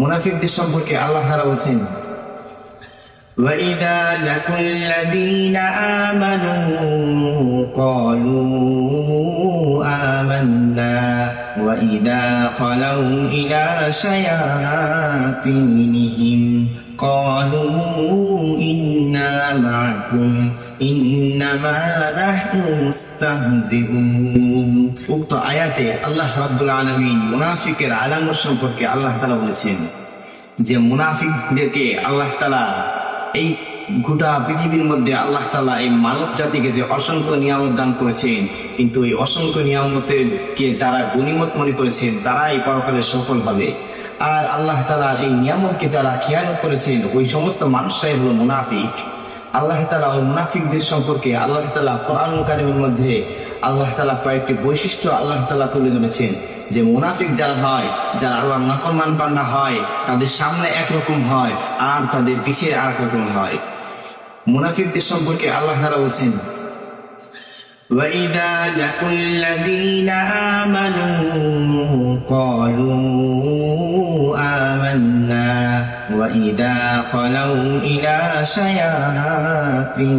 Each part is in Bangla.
মুনাফিকদের সম্পর্কে আল্লাহ তাআলা বলেন, وَإِذَا لَقُوا الَّذِينَ آمَنُوا قَالُوا آمَنَّا وَإِذَا خَلَوْا إِلَى شَيَاطِينِهِمْ قَالُوا إِنَّا مَعَكُمْ إِنَّمَا نَحْنُ مُسْتَهْزِئُونَ। উক্ত আয়াতে আল্লাহ রাব্বুল আলামিন মুনাফিকের আলামত সম্পর্কে আল্লাহ তাআলা বলেছেন যে মুনাফিকদেরকে আল্লাহ তাআলা এই গোটা পৃথিবীর মধ্যে আল্লাহ তাআলা এই মানব জাতিকে যে অসংখ্য নিয়ামত দান করেছেন, কিন্তু এই অসংখ্য নিয়ামতকে যারা গনিমত মনে করেছেন তারাই পরকালে সফল হবে। আর আল্লাহ তাআলার এই নিয়ামতকে যারা খেয়ানত করেছেন ওই সমস্ত মানুষরাই হলো মুনাফিক। আল্লাহ তাআলা ওই মুনাফিকদের সম্পর্কে আল্লাহ তাআলা কোরআনুল কারীমের মধ্যে আল্লাহ তাআলা কয়েকটি বৈশিষ্ট্য আল্লাহ তাআলা তুলে ধরেছেন যে মুনাফিক যারা হয়, যারা আল্লাহর নাফরমান বান্দা হয়, তাদের সামনে একরকম হয় আর তাদের পিছে আরেক রকম হয়। মুনাফিকদের সম্পর্কে আল্লাহ তাআলা বলেন, وَإِذَا لَقُوا الَّذِينَ آمَنُوا قَالُوا آمَنَّا وَإِذَا خَلَوْا إِلَى شَيَاطِينِهِمْ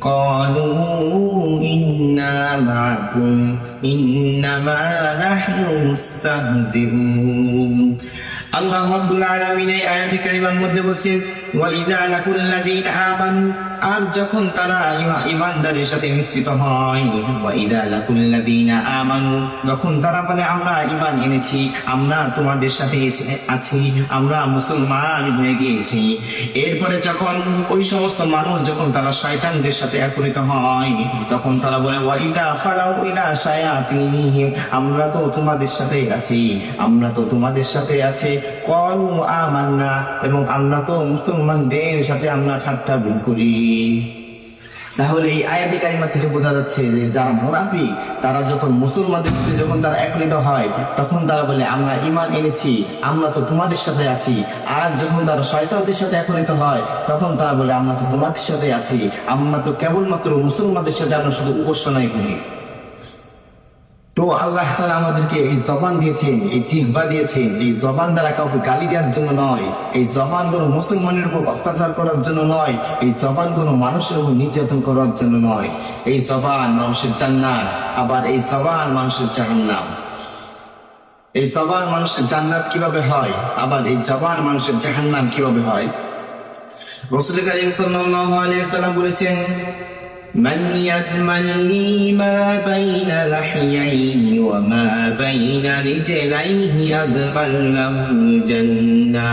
قَالُوا إِنَّا مَعَكُمْ إِنَّمَا نَحْنُ مُسْتَهْزِئُونَ। আল্লাহ রাব্বুল আলামিন এই আয়াতে কারিমার মধ্যে বলেছেন, ওয়াইদা লাকুল্লাযীনা আমানু, আর যখন তারা ঈমানদারের সাথে মিশ্রিত হয়, ওয়াইদা লাকুল্লাযীনা আমানু, যখন তারা বলে আমরা ঈমান এনেছি, আমরা তোমাদের সাথে আছি, আমরা মুসলমান হয়ে গিয়েছি। এরপরে যখন ওই সমস্ত মানুষ যখন তারা শয়তানদের সাথে একত্রিত হয়, তখন তারা বলে ওয়াইদা ফালাউ ইলা শায়াতিনিহিম, আমরা তো তোমাদের সাথে আছি, আমরা তো তোমাদের সাথে আছি। ক্বালু আমান্না, এবং আমরা তো মুসলমানদের সাথে আমরা ঠাট্টা ভুল করি। তাহলে এই আয়াতে কারিমা থেকে বোঝা যাচ্ছে যে যারা মুনাফিক তারা যখন মুসলমানদের সাথে যখন তারা একত্রিত হয় তখন তারা বলে আমরা ঈমান এনেছি, আমরা তো তোমাদের সাথে আছি। আর যখন তারা শয়তানদের সাথে একত্রিত হয় তখন তারা বলে আমরা তো তোমাদের সাথে আছি, আমরা তো কেবলমাত্র মুসলমানদের সাথে আমরা শুধু উপাসনাই করি। তো আল্লাহ তাআলা আমাদেরকে এই জবান দিয়েছেন, এই জিহ্বা দিয়েছেন, এই জবান দ্বারা কাউকে গালি দেওয়ার জন্য নয়, এই জবান কোনো মুসলমানের উপর অত্যাচার করার জন্য নয়, এই জবান কোনো মানুষের উপর নির্যাতন করার জন্য নয়। এই জবান মানুষের জান্নাত, আবার এই জবান মানুষের জাহান্নাম। এই জবান মানুষের জান্নাত কিভাবে হয়, আবার এই জবান মানুষের জাহান্নাম কিভাবে হয়? রাসূল কারীম সাল্লাল্লাহু আলাইহি ওয়াসাল্লাম বলেছেন, من يضمن لي ما بين لحييه وما بين رجليه أضمن له الجنة।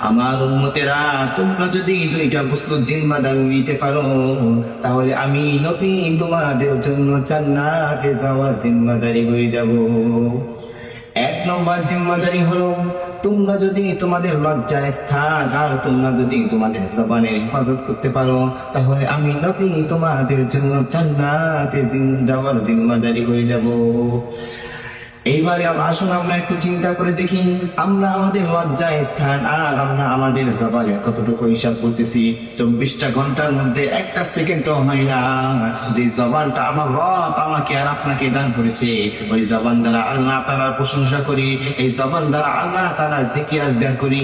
আমার উম্মতেরা, তোমরা যদি দুইটা বস্তুর জিম্মাদারি নিতে পারো তাহলে আমি নবী তোমাদের জন্য জান্নাতে যাওয়ার জিম্মাদারি হয়ে যাব। এক নম্বর জিম্মাদারি হলো তোমরা যদি তোমাদের লজ্জার স্থান আর তোমরা যদি তোমাদের জবানের হেফাজত করতে পারো তাহলে আমি নবী তোমাদের জন্য জান্নাতে যাওয়ার জিম্মাদারি হয়ে যাব। এইবারে আসুন আমরা একটু চিন্তা করে দেখি, আমরা আমাদের লজ্জার স্থান আর আমরা আমাদের জবানে কতটুকু হিসাব করতেছি। 24টা ঘন্টার মধ্যে একটা সেকেন্ডও হয় না যে জবানটা আমার রব আমাকে আর আপনাকে দান করেছে, ওই জবান দ্বারা আল্লাহ তাআলার প্রশংসা করি, এই জবান দ্বারা আল্লাহ তাআলার জিকির আজগার করি।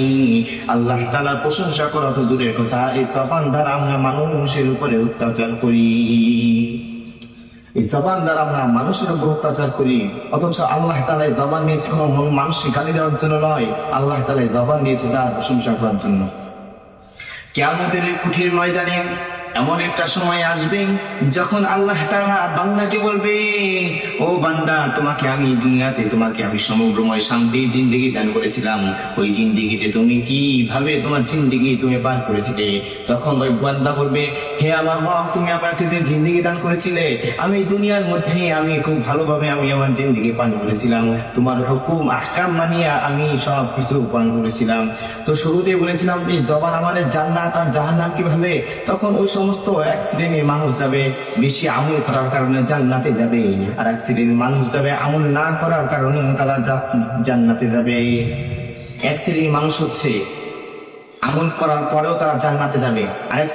আল্লাহ তাআলার প্রশংসা করা তো দূরের কথা, এই জবান দ্বারা আমরা মানুষের উপরে অত্যাচার করি, এই জবান দ্বারা আমরা মানুষের উপর অত্যাচার করি। অথচ আল্লাহ তাআলা এই জবান নিয়েছে কোনো মানুষকে গালি দেওয়ার জন্য নয়, আল্লাহ তাআলা এই জবান নিয়েছে তার প্রশংসা করার জন্য। কিয়ামতের কঠিন ময়দানে এমন একটা সময় আসবে যখন আল্লাহ তাআলা বান্দাকে বলবে, ও বান্দা, তোমাকে আমি দুনিয়াতে তোমাকে আমি সমগ্রময় শান্তির জিন্দেগি দান করেছিলাম, ওই জিন্দেগিতে তুমি কিভাবে তোমার জিন্দেগি তুমি পার করেছিলে? তখন ওই বান্দা বলবে, হে আমার রব, তুমি আমাকে যে জিন্দেগি দান করেছিলে, আমি দুনিয়ার মধ্যে আমি খুব ভালোভাবে আমি আমার জিন্দেগি পান করেছিলাম, তোমার হুকুম আহকাম মানিয়ে আমি সব কিছু পান করেছিলাম। তো শুরুতেই বলেছিলাম এই জবান আমাদের জান্নাত আর জাহান্নাম কিভাবে? তখন ওই সমস্ত এক শ্রেণীর মানুষ যাবে বেশি আমল করার কারণে জান্নাতে যাবে, আর এক শ্রেণীর মানুষ যাবে আমল না করার কারণে তারা জান্নাতে যাবে। এক শ্রেণীর মানুষ হচ্ছে আমল করার পরেও তারা জান্নাতে যাবে, আরেক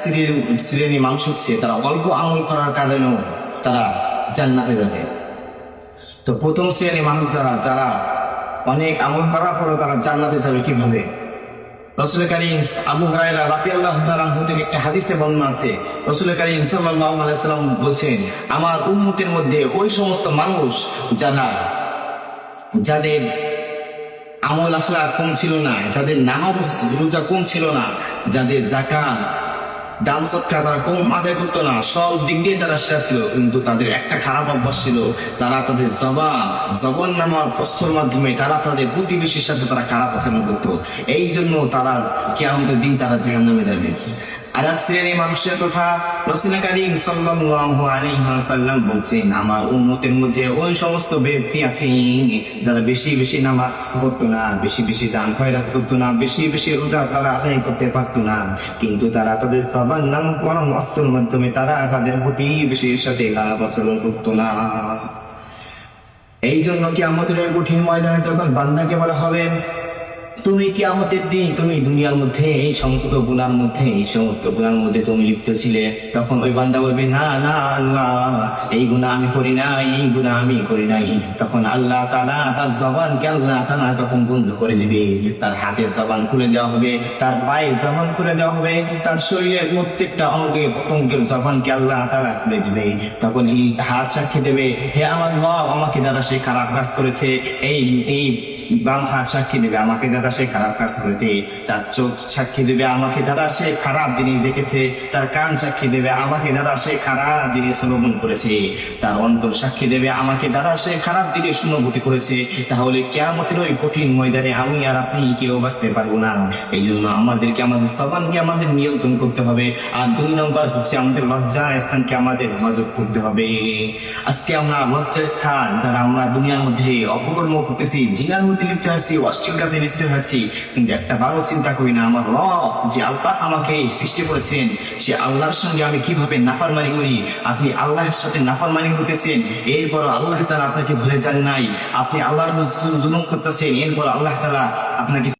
শ্রেণীর মানুষ হচ্ছে তারা অল্প আমল করার কারণেও তারা জান্নাতে যাবে। তো প্রথম শ্রেণীর মানুষ যারা অনেক আমল করার পরও তারা জান্নাতে যাবে কিভাবে? রাসূল কারীম আবু হুরায়রা রাদিয়াল্লাহু তাআলা আনহু থেকে একটা হাদিসে বর্ণনা আছে, রাসূল কারীম সাল্লাল্লাহু আলাইহি ওয়াসাল্লাম বলেছেন, আমার উম্মতের মধ্যে ওই সমস্ত মানুষ যাদের আমল আখলাক কম ছিল না, যাদের নামাজ রোজা কম ছিল না, যাদের যাকাত দান সৎকার তারা কম আদায় করতো না, সব দিক দিয়ে তারা সেরা ছিল, কিন্তু তাদের একটা খারাপ অভ্যাস ছিল, তারা তাদের জবান নামার কষ্টের মাধ্যমে তারা তাদের প্রতিবেশীর সাথে তারা খারাপ আচরণ করতো। এই জন্য তারা কিয়ামতের দিন তারা জাহান্নামে যাবে। আর এক শ্রেণীর মানুষের কথা রাসূল কারীম সাল্লাল্লাহু আলাইহি ওয়াসাল্লাম বলছেন, আমার উম্মতের মধ্যে ওই সমস্ত ব্যক্তি আছে যারা বেশি বেশি নামাজ পড়তো না, বেশি বেশি দান খয়রাত করতো না, বেশি বেশি রোজা তারা আদায় করতে পারতো না, কিন্তু তারা তাদের জবান নামক পরম অস্ত্রের মাধ্যমে তারা তাদের প্রতিবেশীর সাথে খারাপ আচরণ করতো না। এই জন্য কিয়ামতের কঠিন ময়দানে যখন বান্দাকে বলা হবে, তুমি কিয়ামতের দিন তুমি দুনিয়ার মধ্যে এই সমস্ত গুনার মধ্যে তুমি লিপ্ত ছিলে, তখন ওই বান্দা বলবে, না না আল্লাহ, এই গুনাহ আমি করি নাই, এই গুনাহ আমি করি নাই। তখন আল্লাহ তাআলা তার জবানকে আল্লাহ তাআলা তখন বন্ধ করে দিবে, তার হাতের জবান খুলে দেওয়া হবে, তার পায়ের জবান খুলে দেওয়া হবে, তার শরীরের প্রত্যেকটা অঙ্গে প্রত্যঙ্গের জবানকে আল্লাহ তাআলা খুলে দিবে। তখন এই হাত সাক্ষী দেবে, হে আমার রব, আমাকে দ্বারা সে খারাপ কাজ করেছে। এই বাম হাত সাক্ষী দেবে, আমাকে দ্বারা সে খারাপ কাজ করেছে। তার চোখ সাক্ষী দেবে, আমাকে দ্বারা সে খারাপ জিনিস দেখেছে। তার কান সাক্ষী দেবে, আমাকে দ্বারা সে খারাপ জিনিস শ্রবণ করেছে। তার অন্তর সাক্ষী দেবে, আমাকে দ্বারা সে খারাপ জিনিস অনুভূতি করেছে। তাহলে কিয়ামতের ওই কঠিন ময়দানে আমি আর আপনি কেউ বাঁচতে পারবো না। এই জন্য আমাদেরকে আমাদের জবানকে আমাদের নিয়ন্ত্রণ করতে হবে। আর 2 নম্বর হচ্ছে আমাদের লজ্জা স্থানকে আমাদের হেফাজত করতে হবে। আজকে আমরা লজ্জা স্থান দ্বারা আমরা দুনিয়ার মধ্যে অপকর্ম করতেছি, জিনার মধ্যে লিপ্ত আছি, অশ্লীল কাজে লিপ্ত আছি, কিন্তু একটা বারো চিন্তা করি না আমার রব যে আল্লাহ আমাকে সৃষ্টি করেছেন, সে আল্লাহর সঙ্গে আমি কিভাবে নাফরমানি করি। আপনি আল্লাহর সাথে নাফরমানি করতেছেন, এরপর আল্লাহ তাআলা আপনাকে ভুলে যান নাই। আপনি আল্লাহর জুলুম করতেছেন, এরপর আল্লাহ তাআলা আপনাকে